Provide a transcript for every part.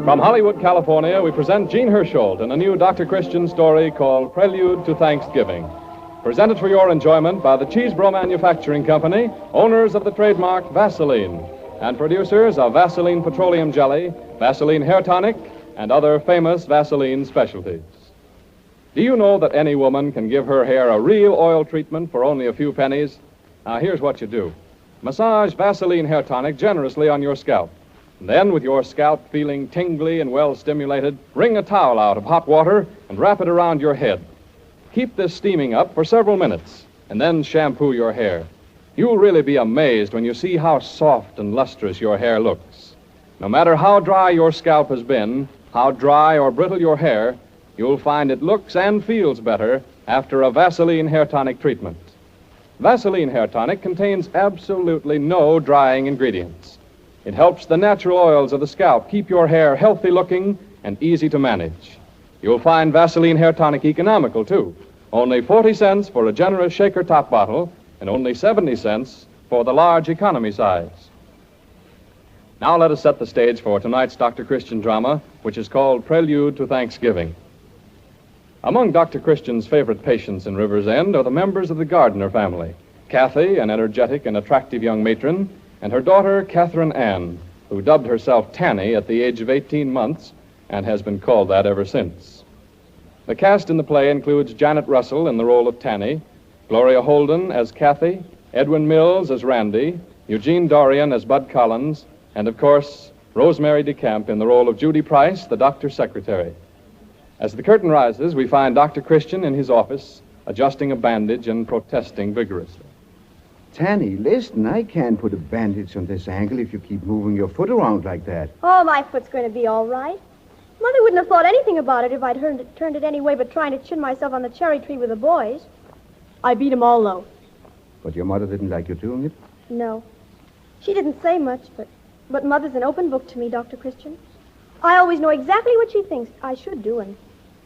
From Hollywood, California, we present Gene Hersholt in a new Dr. Christian story called Prelude to Thanksgiving. Presented for your enjoyment by the Cheesebro Manufacturing Company, owners of the trademark Vaseline, and producers of Vaseline Petroleum Jelly, Vaseline Hair Tonic, and other famous Vaseline specialties. Do you know that any woman can give her hair a real oil treatment for only a few pennies? Now, here's what you do. Massage Vaseline Hair Tonic generously on your scalp. And then, with your scalp feeling tingly and well-stimulated, wring a towel out of hot water and wrap it around your head. Keep this steaming up for several minutes, and then shampoo your hair. You'll really be amazed when you see how soft and lustrous your hair looks. No matter how dry your scalp has been, how dry or brittle your hair, you'll find it looks and feels better after a Vaseline Hair Tonic treatment. Vaseline Hair Tonic contains absolutely no drying ingredients. It helps the natural oils of the scalp keep your hair healthy looking and easy to manage. You'll find Vaseline Hair Tonic economical, too. Only 40 cents for a generous shaker top bottle and only 70 cents for the large economy size. Now let us set the stage for tonight's Dr. Christian drama, which is called Prelude to Thanksgiving. Among Dr. Christian's favorite patients in River's End are the members of the Gardner family, Kathy, an energetic and attractive young matron, and her daughter, Catherine Ann, who dubbed herself Tanny at the age of 18 months and has been called that ever since. The cast in the play includes Janet Russell in the role of Tanny, Gloria Holden as Kathy, Edwin Mills as Randy, Eugene Dorian as Bud Collins, and, of course, Rosemary DeCamp in the role of Judy Price, the doctor's secretary. As the curtain rises, we find Dr. Christian in his office, adjusting a bandage and protesting vigorously. Tanny, listen, I can't put a bandage on this ankle if you keep moving your foot around like that. Oh, my foot's going to be all right. Mother wouldn't have thought anything about it if I'd turned it any way but trying to chin myself on the cherry tree with the boys. I beat 'em all, though. But your mother didn't like you doing it? No. She didn't say much, but Mother's an open book to me, Dr. Christian. I always know exactly what she thinks I should do and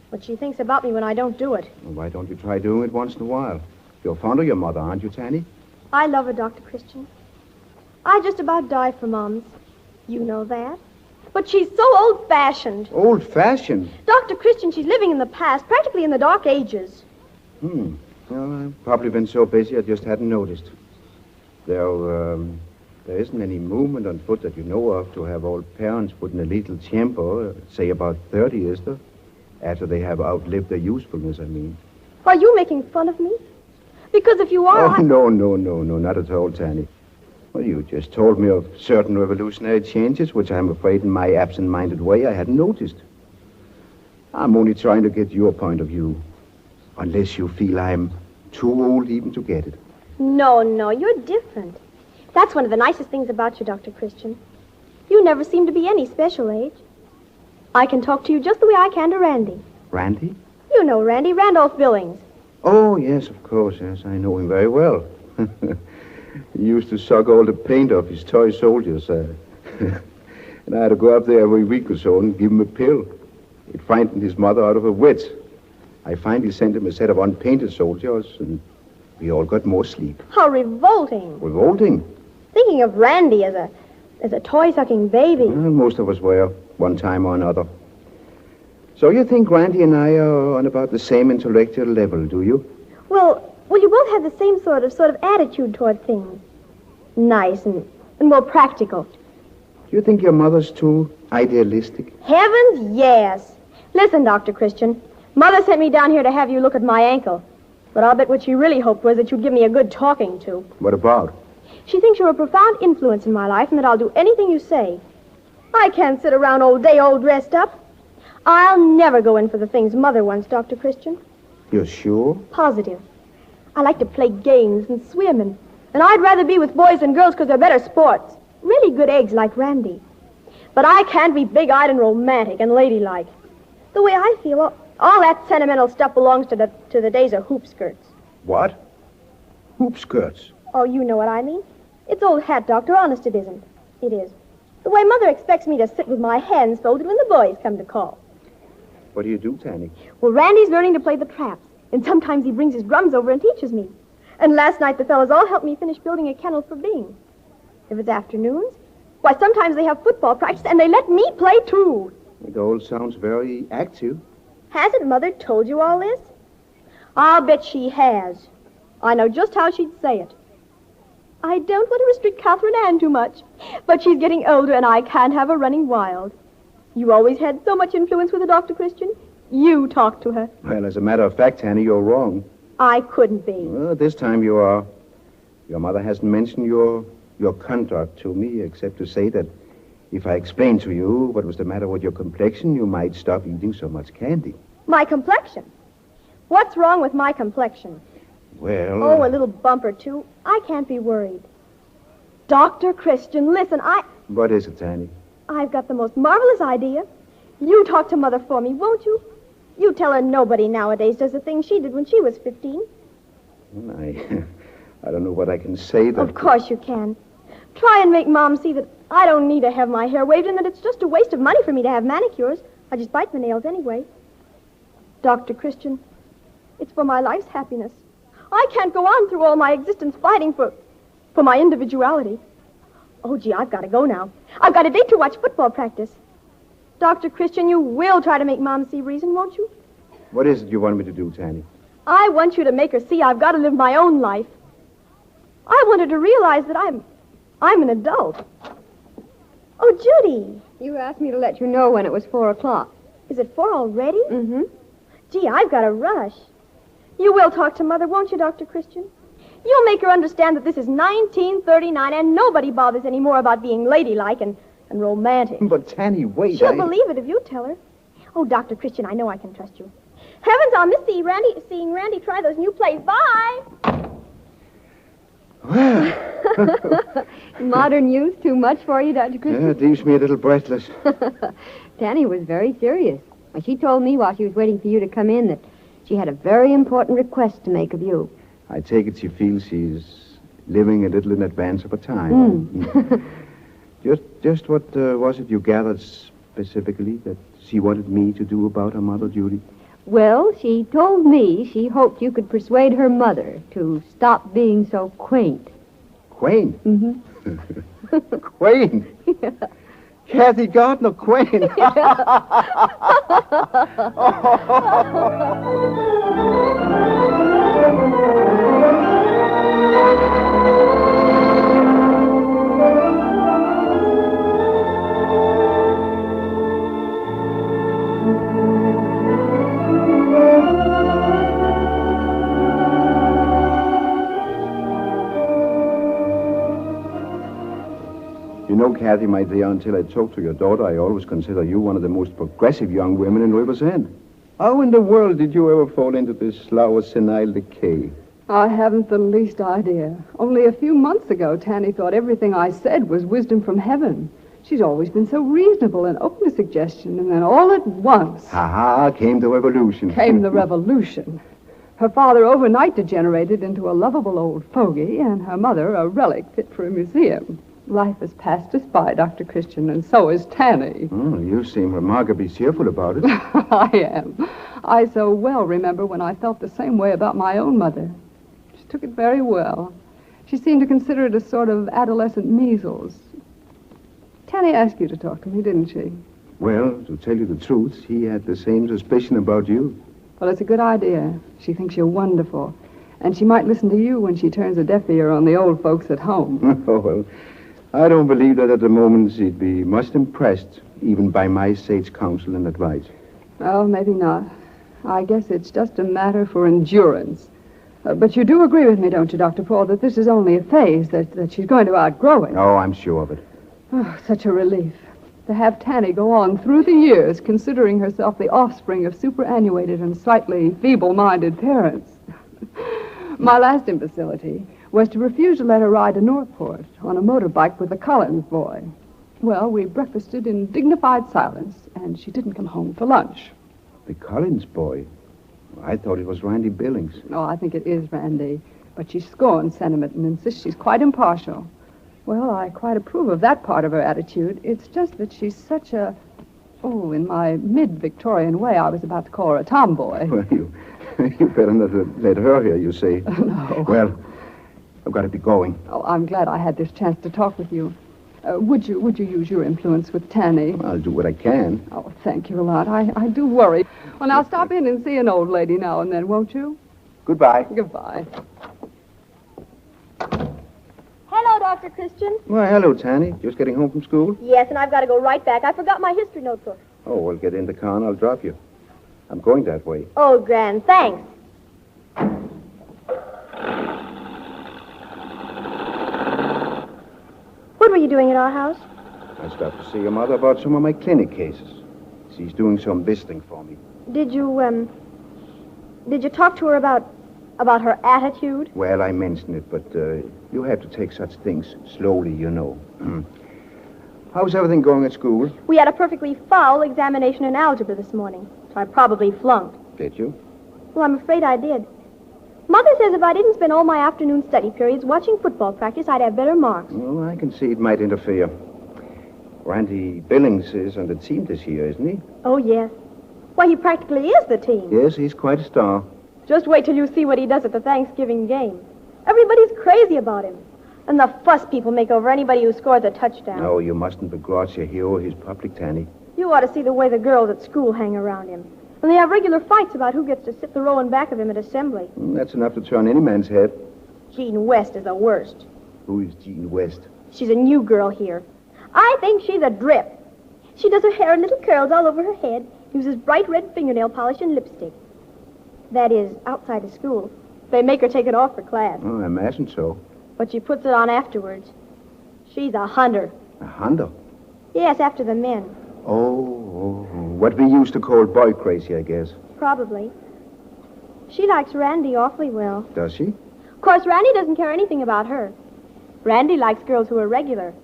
what she thinks about me when I don't do it. Well, why don't you try doing it once in a while? You're fond of your mother, aren't you, Tanny? I love her, Dr. Christian. I just about die for Moms. You know that. But she's so old-fashioned. Old-fashioned? Dr. Christian, she's living in the past, practically in the Dark Ages. Well, I've probably been so busy I just hadn't noticed. There isn't any movement on foot that you know of to have old parents put in a little chamber, say about 30, is there? After they have outlived their usefulness, I mean. Are you making fun of me? Because if you are... Oh, no, not at all, Tanny. Well, you just told me of certain revolutionary changes, which I'm afraid in my absent-minded way I hadn't noticed. I'm only trying to get your point of view, unless you feel I'm too old even to get it. No, you're different. That's one of the nicest things about you, Dr. Christian. You never seem to be any special age. I can talk to you just the way I can to Randy. Randy? You know Randy, Randolph Billings. Oh, yes, of course, yes. I know him very well. He used to suck all the paint off his toy soldiers. And I had to go up there every week or so and give him a pill. It frightened his mother out of her wits. I finally sent him a set of unpainted soldiers, and we all got more sleep. How revolting. Revolting? Thinking of Randy as a toy-sucking baby. Well, most of us were, one time or another. So you think Randy and I are on about the same intellectual level, do you? Well, you both have the same sort of attitude toward things. Nice and more practical. Do you think your mother's too idealistic? Heavens, yes. Listen, Dr. Christian, Mother sent me down here to have you look at my ankle. But I'll bet what she really hoped was that you'd give me a good talking to. What about? She thinks you're a profound influence in my life and that I'll do anything you say. I can't sit around all day all dressed up. I'll never go in for the things Mother wants, Dr. Christian. You're sure? Positive. I like to play games and swim, and I'd rather be with boys than girls because they're better sports. Really good eggs like Randy. But I can't be big-eyed and romantic and ladylike. The way I feel, all that sentimental stuff belongs to the days of hoop skirts. What? Hoop skirts? Oh, you know what I mean. It's old hat, Doctor. Honest, it isn't. It is. The way Mother expects me to sit with my hands folded when the boys come to call. What do you do, Tanny? Well, Randy's learning to play the traps, and sometimes he brings his drums over and teaches me. And last night the fellas all helped me finish building a kennel for Bing. If it's afternoons, why, sometimes they have football practice, and they let me play, too. It all sounds very active. Hasn't Mother told you all this? I'll bet she has. I know just how she'd say it. I don't want to restrict Catherine Ann too much, but she's getting older and I can't have her running wild. You always had so much influence with her, Dr. Christian. You talk to her. Well, as a matter of fact, Annie, you're wrong. I couldn't be. Well, this time you are. Your mother hasn't mentioned your conduct to me, except to say that if I explained to you what was the matter with your complexion, you might stop eating so much candy. My complexion? What's wrong with my complexion? Well... Oh, a little bump or two. I can't be worried. Dr. Christian, listen, What is it, Annie? I've got the most marvelous idea. You talk to Mother for me, won't you? You tell her nobody nowadays does the things she did when she was 15. I don't know what I can say that... Of course you can. Try and make Mom see that I don't need to have my hair waved and that it's just a waste of money for me to have manicures. I just bite my nails anyway. Dr. Christian, it's for my life's happiness. I can't go on through all my existence fighting for my individuality. Oh, gee, I've got to go now. I've got a date to watch football practice. Dr. Christian, you will try to make Mom see reason, won't you? What is it you want me to do, Tanny? I want you to make her see I've got to live my own life. I want her to realize that I'm an adult. Oh, Judy. You asked me to let you know when it was 4 o'clock. Is it 4 already? Mm-hmm. Gee, I've got to rush. You will talk to Mother, won't you, Dr. Christian? You'll make her understand that this is 1939 and nobody bothers anymore about being ladylike and romantic. But, Tanny, wait. She'll believe it if you tell her. Oh, Dr. Christian, I know I can trust you. Heavens, I'll miss seeing Randy try those new plays. Bye! Well. Modern youth too much for you, Dr. Christian? Yeah, it leaves me a little breathless. Danny was very serious. She told me while she was waiting for you to come in that she had a very important request to make of you. I take it she feels she's living a little in advance of her time. Just what was it you gathered specifically that she wanted me to do about her mother, Judy? Well, she told me she hoped you could persuade her mother to stop being so quaint. Quaint? Mm-hmm. Quaint? Yeah. Kathy Gardner Quaint. You know, Kathy, my dear, until I talked to your daughter, I always consider you one of the most progressive young women in River's End. How in the world did you ever fall into this slow, senile decay? I haven't the least idea. Only a few months ago, Tanny thought everything I said was wisdom from heaven. She's always been so reasonable and open to suggestion, and then all at once... Ha-ha, came the revolution. Came the revolution. Her father overnight degenerated into a lovable old fogey, and her mother a relic fit for a museum. Life has passed us by, Dr. Christian, and so is Tanny. Oh, you seem remarkably cheerful about it. I am. I so well remember when I felt the same way about my own mother. She took it very well. She seemed to consider it a sort of adolescent measles. Tanny asked you to talk to me, didn't she? Well, to tell you the truth, she had the same suspicion about you. Well, it's a good idea. She thinks you're wonderful. And she might listen to you when she turns a deaf ear on the old folks at home. Oh, well, I don't believe that at the moment she'd be much impressed, even by my sage counsel and advice. Well, maybe not. I guess it's just a matter for endurance. But you do agree with me, don't you, Dr. Paul, that this is only a phase, that she's going to outgrow it? Oh, I'm sure of it. Oh, such a relief. To have Tanny go on through the years considering herself the offspring of superannuated and slightly feeble-minded parents. My last imbecility was to refuse to let her ride to Northport on a motorbike with the Collins boy. Well, we breakfasted in dignified silence, and she didn't come home for lunch. The Collins boy? I thought it was Randy Billings. Oh, I think it is Randy, but she scorns sentiment and insists she's quite impartial. Well, I quite approve of that part of her attitude. It's just that she's such a... Oh, in my mid-Victorian way, I was about to call her a tomboy. Well, you better not let her hear you say. No. Well, I've got to be going. Oh, I'm glad I had this chance to talk with you. Would you use your influence with Tanny? I'll do what I can. Oh, thank you a lot. I do worry. Well, now stop in and see an old lady now and then, won't you? Goodbye. Goodbye. Hello, Dr. Christian. Well, hello, Tanny. Just getting home from school? Yes, and I've got to go right back. I forgot my history notebook. Oh, well, get in the car and I'll drop you. I'm going that way. Oh, grand. Thanks. What were you doing at our house? I stopped to see your mother about some of my clinic cases. She's doing some visiting for me. Did you talk to her about her attitude? Well, I mentioned it, but you have to take such things slowly, you know. How's everything going at school? We had a perfectly foul examination in algebra this morning, so I probably flunked. Did you? Well, I'm afraid I did. Mother says if I didn't spend all my afternoon study periods watching football practice, I'd have better marks. Well, I can see it might interfere. Randy Billings is on the team this year, isn't he? Oh, yes. Why, he practically is the team. Yes, he's quite a star. Just wait till you see what he does at the Thanksgiving game. Everybody's crazy about him. And the fuss people make over anybody who scores a touchdown. No, you mustn't begrudge your hero his public, Tanny. You ought to see the way the girls at school hang around him. And they have regular fights about who gets to sit the row in back of him at assembly. That's enough to turn any man's head. Jean West is the worst. Who is Jean West? She's a new girl here. I think she's a drip. She does her hair in little curls all over her head, uses bright red fingernail polish and lipstick. That is, outside of school. They make her take it off for class. Oh, I imagine so. But she puts it on afterwards. She's a hunter. A Honda? Yes, after the men. Oh, what we used to call boy crazy, I guess. Probably. She likes Randy awfully well. Does she? Of course, Randy doesn't care anything about her. Randy likes girls who are regular,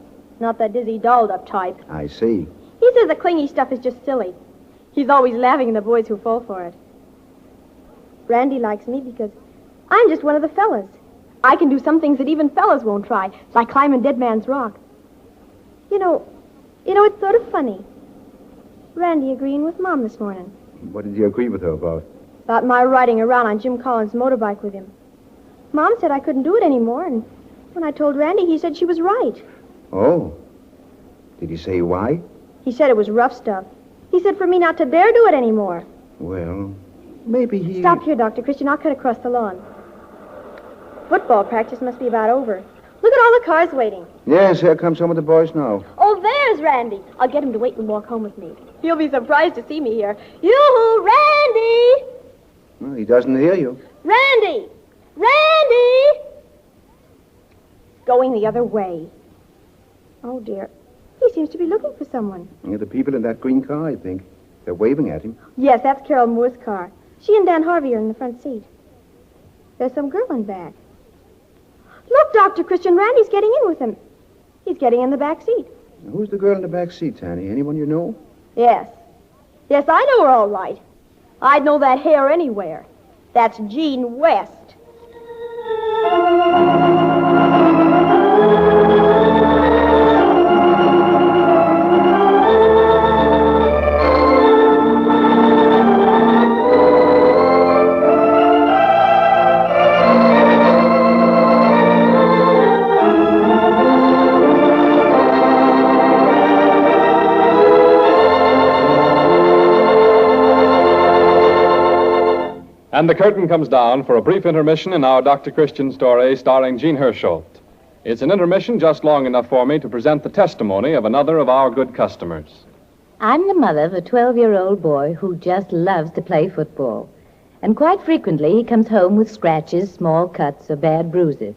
not that dizzy dolled-up type. I see. He says the clingy stuff is just silly. He's always laughing at the boys who fall for it. Randy likes me because I'm just one of the fellas. I can do some things that even fellas won't try, like climbing Dead Man's Rock. You know, it's sort of funny. Randy agreeing with Mom this morning. What did you agree with her about? About my riding around on Jim Collins' motorbike with him. Mom said I couldn't do it anymore, and when I told Randy, he said she was right. Oh. Did he say why? He said it was rough stuff. He said for me not to dare do it anymore. Well, maybe he... Stop here, Dr. Christian. I'll cut across the lawn. Football practice must be about over. Look at all the cars waiting. Yes, here come some of the boys now. Oh, there's Randy. I'll get him to wait and walk home with me. He'll be surprised to see me here. Yoo-hoo, Randy! Well, he doesn't hear you. Randy! Randy! Going the other way. Oh, dear. He seems to be looking for someone. Yeah, the people in that green car, I think. They're waving at him. Yes, that's Carol Moore's car. She and Dan Harvey are in the front seat. There's some girl in back. Look, Dr. Christian, Randy's getting in with him. He's getting in the back seat. Who's the girl in the back seat, Tanny? Anyone you know? Yes. Yes, I know her all right. I'd know that hair anywhere. That's Jean West. And the curtain comes down for a brief intermission in our Dr. Christian story starring Jean Hersholt. It's an intermission just long enough for me to present the testimony of another of our good customers. I'm the mother of a 12-year-old boy who just loves to play football. And quite frequently he comes home with scratches, small cuts, or bad bruises.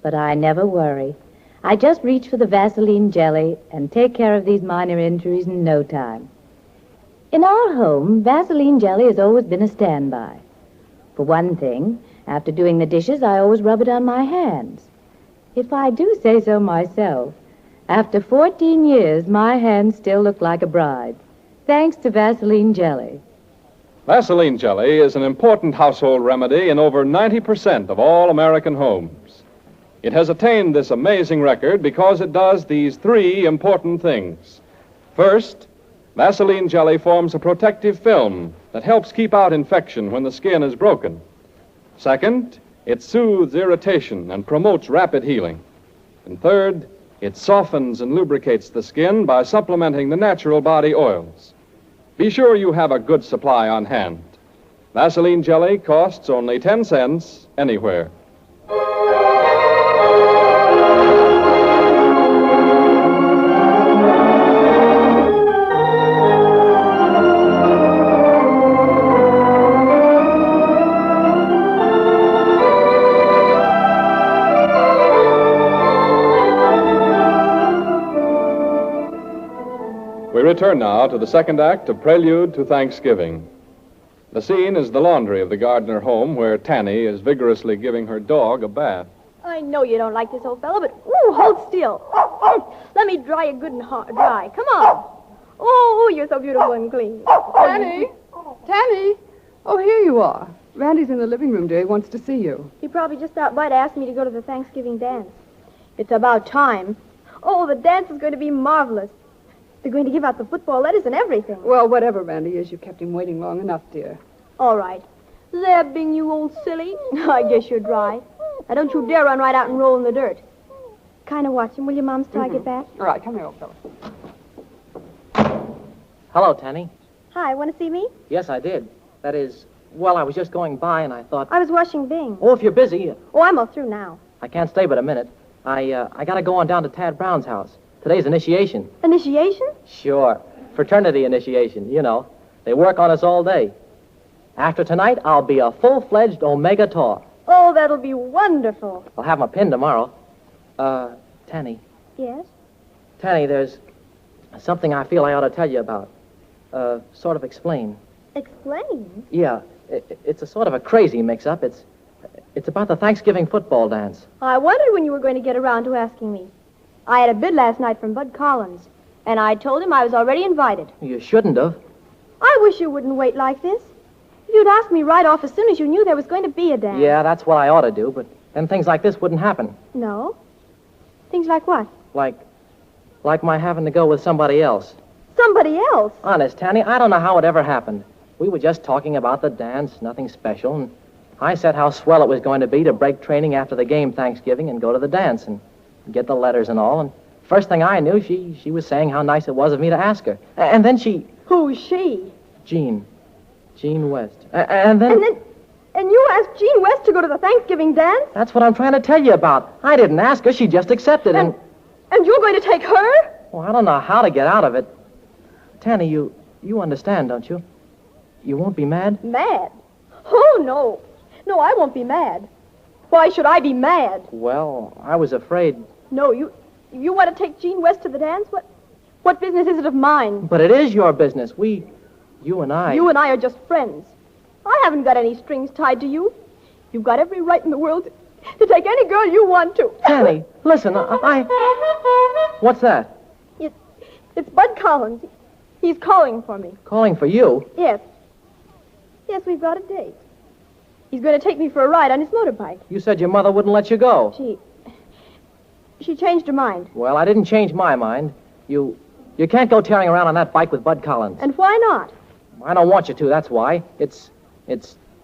But I never worry. I just reach for the Vaseline jelly and take care of these minor injuries in no time. In our home, Vaseline jelly has always been a standby. For one thing, after doing the dishes, I always rub it on my hands. If I do say so myself, after 14 years, my hands still look like a bride's, thanks to Vaseline jelly. Vaseline jelly is an important household remedy in over 90% of all American homes. It has attained this amazing record because it does these three important things. First, Vaseline jelly forms a protective film that helps keep out infection when the skin is broken. Second, it soothes irritation and promotes rapid healing. And third, It softens and lubricates the skin by supplementing the natural body oils. Be sure you have a good supply on hand. Vaseline jelly costs only 10 cents anywhere. We return now to the second act of Prelude to Thanksgiving. The scene is the laundry of the Gardner home where Tanny is vigorously giving her dog a bath. I know you don't like this old fellow, but hold still. Let me dry you good and dry. Come on. Oh, you're so beautiful and clean. Tanny! Tanny! Oh, here you are. Randy's in the living room, dear. He wants to see you. He probably just stopped by to ask me to go to the Thanksgiving dance. It's about time. Oh, the dance is going to be marvelous. They're going to give out the football letters and everything. Well, whatever Randy is, you kept him waiting long enough, dear. All right. There, Bing, you old silly. I guess you're dry. Now, don't you dare run right out and roll in the dirt. Kind of watch him, will you, Mom, till I get back? All right, come here, old fellow. Hello, Tanny. Hi, want to see me? Yes, I did. That is, well, I was just going by and I thought... I was washing Bing. Oh, if you're busy, Oh, I'm all through now. I can't stay but a minute. I gotta go on down to Tad Brown's house. Today's initiation. Initiation? Sure. Fraternity initiation, you know. They work on us all day. After tonight, I'll be a full-fledged Omega Tau. Oh, that'll be wonderful. I'll have my pin tomorrow. Tanny. Yes? Tanny, there's something I feel I ought to tell you about. Sort of explain. Explain. Yeah, it's a sort of a crazy mix-up. It's about the Thanksgiving football dance. I wondered when you were going to get around to asking me. I had a bid last night from Bud Collins, and I told him I was already invited. You shouldn't have. I wish you wouldn't wait like this. If you'd asked me right off as soon as you knew there was going to be a dance. Yeah, that's what I ought to do, but then things like this wouldn't happen. No? Things like what? Like my having to go with somebody else. Somebody else? Honest, Tanny, I don't know how it ever happened. We were just talking about the dance, nothing special, and I said how swell it was going to be to break training after the game Thanksgiving and go to the dance and get the letters and all, and first thing I knew, she was saying how nice it was of me to ask her. And then she... Who's she? Jean West. And then... And you asked Jean West to go to the Thanksgiving dance? That's what I'm trying to tell you about. I didn't ask her, she just accepted, and you're going to take her? Well, I don't know how to get out of it. Tanny, you understand, don't you? You won't be mad? Mad? Oh, no. No, I won't be mad. Why should I be mad? Well, I was afraid... No, you want to take Jean West to the dance? What business is it of mine? But it is your business. You and I... You and I are just friends. I haven't got any strings tied to you. You've got every right in the world to take any girl you want to. Tanny, listen, What's that? It's Bud Collins. He's calling for me. Calling for you? Yes. Yes, we've got a date. He's going to take me for a ride on his motorbike. You said your mother wouldn't let you go. She changed her mind. Well, I didn't change my mind. You can't go tearing around on that bike with Bud Collins. And why not? I don't want you to, that's why. It's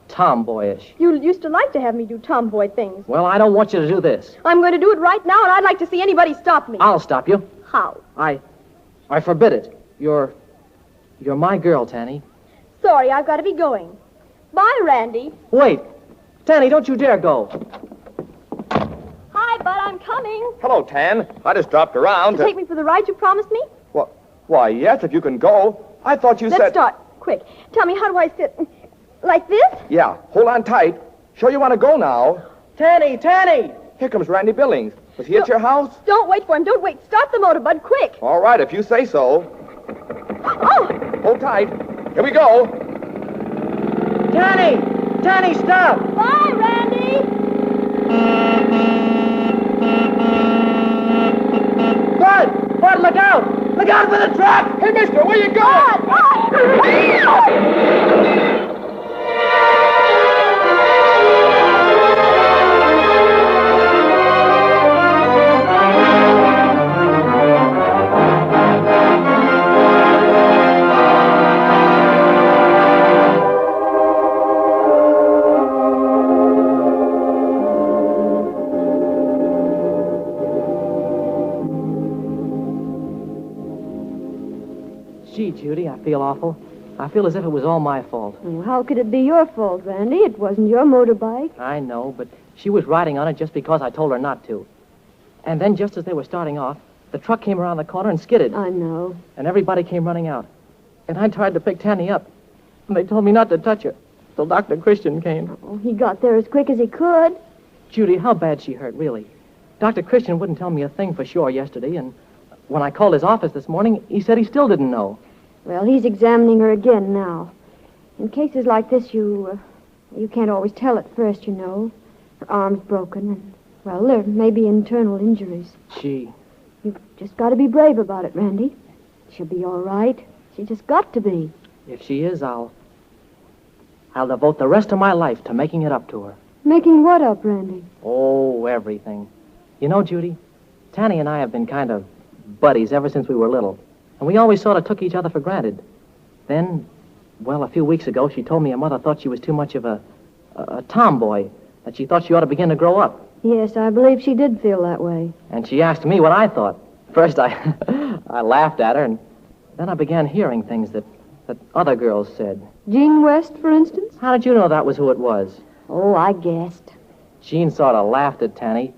tomboyish. You used to like to have me do tomboy things. Well, I don't want you to do this. I'm going to do it right now, and I'd like to see anybody stop me. I'll stop you. How? I forbid it. You're my girl, Tanny. Sorry, I've got to be going. Bye, Randy. Wait. Tanny, don't you dare go. Hi, Bud, I'm coming. Hello, Tan. I just dropped around. To take me for the ride you promised me? Why, yes, if you can go. I thought you said... Let's start. Quick. Tell me, how do I sit? Like this? Yeah, hold on tight. Sure you want to go now? Tanny! Here comes Randy Billings. Was he at your house? Don't wait for him. Don't wait. Start the motor, Bud, quick. All right, if you say so. Oh! Hold tight. Here we go. Tanny, stop! Bye, Randy! Bud, look out! Look out for the truck! Hey, mister, where you going? Gee, Judy, I feel awful. I feel as if it was all my fault. Well, how could it be your fault, Randy? It wasn't your motorbike. I know, but she was riding on it just because I told her not to. And then just as they were starting off, the truck came around the corner and skidded. I know. And everybody came running out. And I tried to pick Tanny up. And they told me not to touch her till Dr. Christian came. Oh, he got there as quick as he could. Judy, how bad she hurt, really? Dr. Christian wouldn't tell me a thing for sure yesterday, and when I called his office this morning, he said he still didn't know. Well, he's examining her again now. In cases like this, you can't always tell at first, you know. Her arm's broken, and, well, there may be internal injuries. Gee. You've just got to be brave about it, Randy. She'll be all right. She just got to be. If she is, I'll devote the rest of my life to making it up to her. Making what up, Randy? Oh, everything. You know, Judy, Tanny and I have been kind of buddies ever since we were little. And we always sort of took each other for granted. Then, well, a few weeks ago, she told me her mother thought she was too much of a tomboy, that she thought she ought to begin to grow up. Yes, I believe she did feel that way. And she asked me what I thought. First, I laughed at her, and then I began hearing things that other girls said. Jean West, for instance? How did you know that was who it was? Oh, I guessed. Jean sort of laughed at Tanny,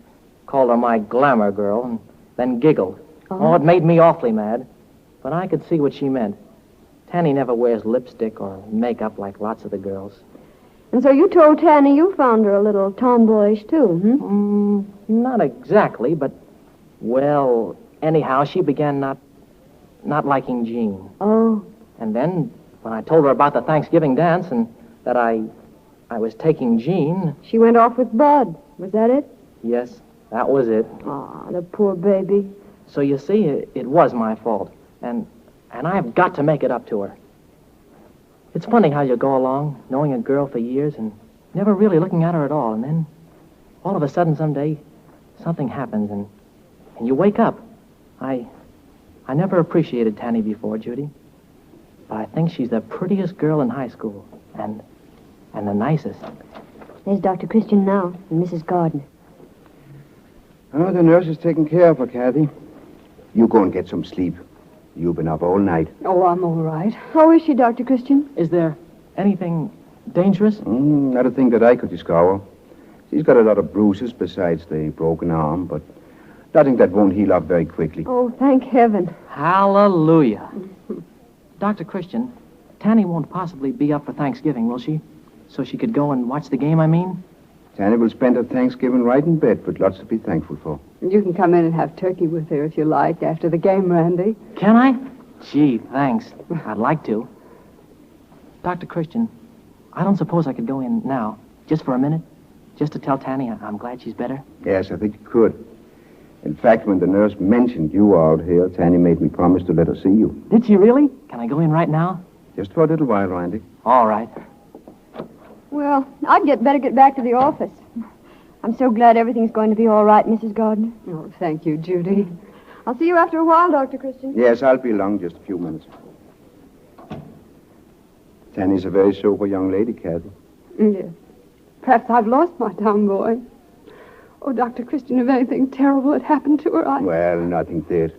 called her my glamour girl, and then giggled. Oh, it made me awfully mad. But I could see what she meant. Tanny never wears lipstick or makeup like lots of the girls. And so you told Tanny you found her a little tomboyish, too, Not exactly, but, well, anyhow, she began not liking Jean. Oh. And then, when I told her about the Thanksgiving dance and that I was taking Jean... She went off with Bud. Was that it? Yes, that was it. Ah, the poor baby. So you see, it was my fault. And I've got to make it up to her. It's funny how you go along, knowing a girl for years and never really looking at her at all. And then, all of a sudden, someday, something happens and you wake up. I never appreciated Tanny before, Judy. But I think she's the prettiest girl in high school. And the nicest. There's Dr. Christian now and Mrs. Gardner. Oh, the nurse is taking care of her, Kathy. You go and get some sleep. You've been up all night. Oh, I'm all right. How is she, Dr. Christian? Is there anything dangerous? Not a thing that I could discover. She's got a lot of bruises besides the broken arm, but nothing that won't heal up very quickly. Oh, thank heaven. Hallelujah. Dr. Christian, Tanny won't possibly be up for Thanksgiving, will she? So she could go and watch the game, I mean? Tanny will spend her Thanksgiving right in bed with lots to be thankful for. You can come in and have turkey with her if you like after the game, Randy. Can I? Gee, thanks. I'd like to. Dr. Christian, I don't suppose I could go in now, just for a minute, just to tell Tanny I'm glad she's better? Yes, I think you could. In fact, when the nurse mentioned you were out here, Tanny made me promise to let her see you. Did she really? Can I go in right now? Just for a little while, Randy. All right. Well, I'd better get back to the office. I'm so glad everything's going to be all right, Mrs. Gardner. Oh, thank you, Judy. I'll see you after a while, Dr. Christian. Yes, I'll be along just a few minutes. Tanny's a very sober young lady, Kathy. Yes. Perhaps I've lost my tomboy. Oh, Dr. Christian, if anything terrible had happened to her, Well, nothing did.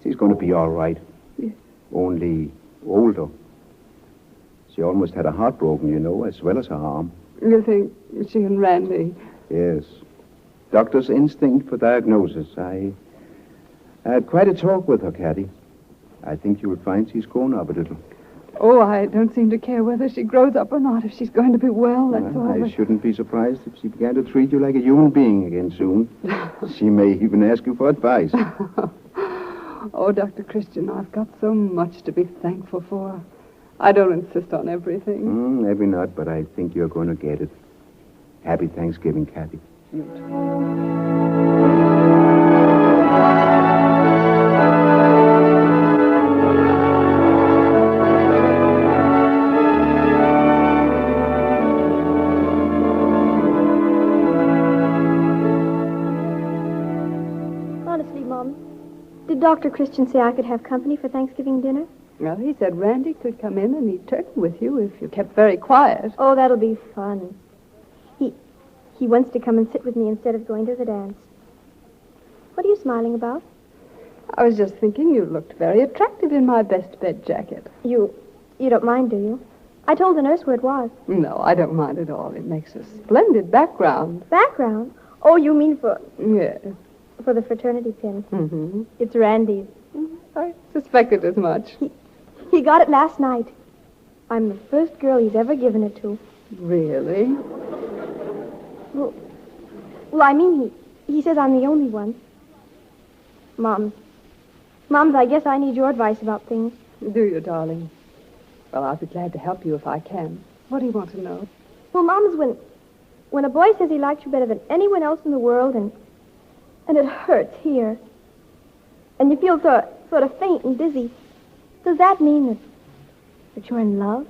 She's going to be all right. Yes. Only older. She almost had her heart broken, you know, as well as her arm. You think she and Randy... Yes. Doctor's instinct for diagnosis. I had quite a talk with her, Kathy. I think you will find she's grown up a little. Oh, I don't seem to care whether she grows up or not. If she's going to be well, that's all. I shouldn't be surprised if she began to treat you like a human being again soon. She may even ask you for advice. Oh, Dr. Christian, I've got so much to be thankful for. I don't insist on everything. Maybe not, but I think you're going to get it. Happy Thanksgiving, Kathy. You too. Honestly, Mom, did Dr. Christian say I could have company for Thanksgiving dinner? Well, he said Randy could come in and eat turkey with you if you kept very quiet. Oh, that'll be fun. He wants to come and sit with me instead of going to the dance. What are you smiling about? I was just thinking you looked very attractive in my best bed jacket. You don't mind, do you? I told the nurse where it was. No, I don't mind at all. It makes a splendid background. Background? Oh, you mean for Yes. the fraternity pin? Mm-hmm. It's Randy's. I suspected as much. He got it last night. I'm the first girl he's ever given it to. Really? Well, I mean, he says I'm the only one. Moms, I guess I need your advice about things. Do you, darling? Well, I'll be glad to help you if I can. What do you want to know? Well, Moms, when a boy says he likes you better than anyone else in the world, and it hurts here, and you feel sort of faint and dizzy, does that mean that you're in love?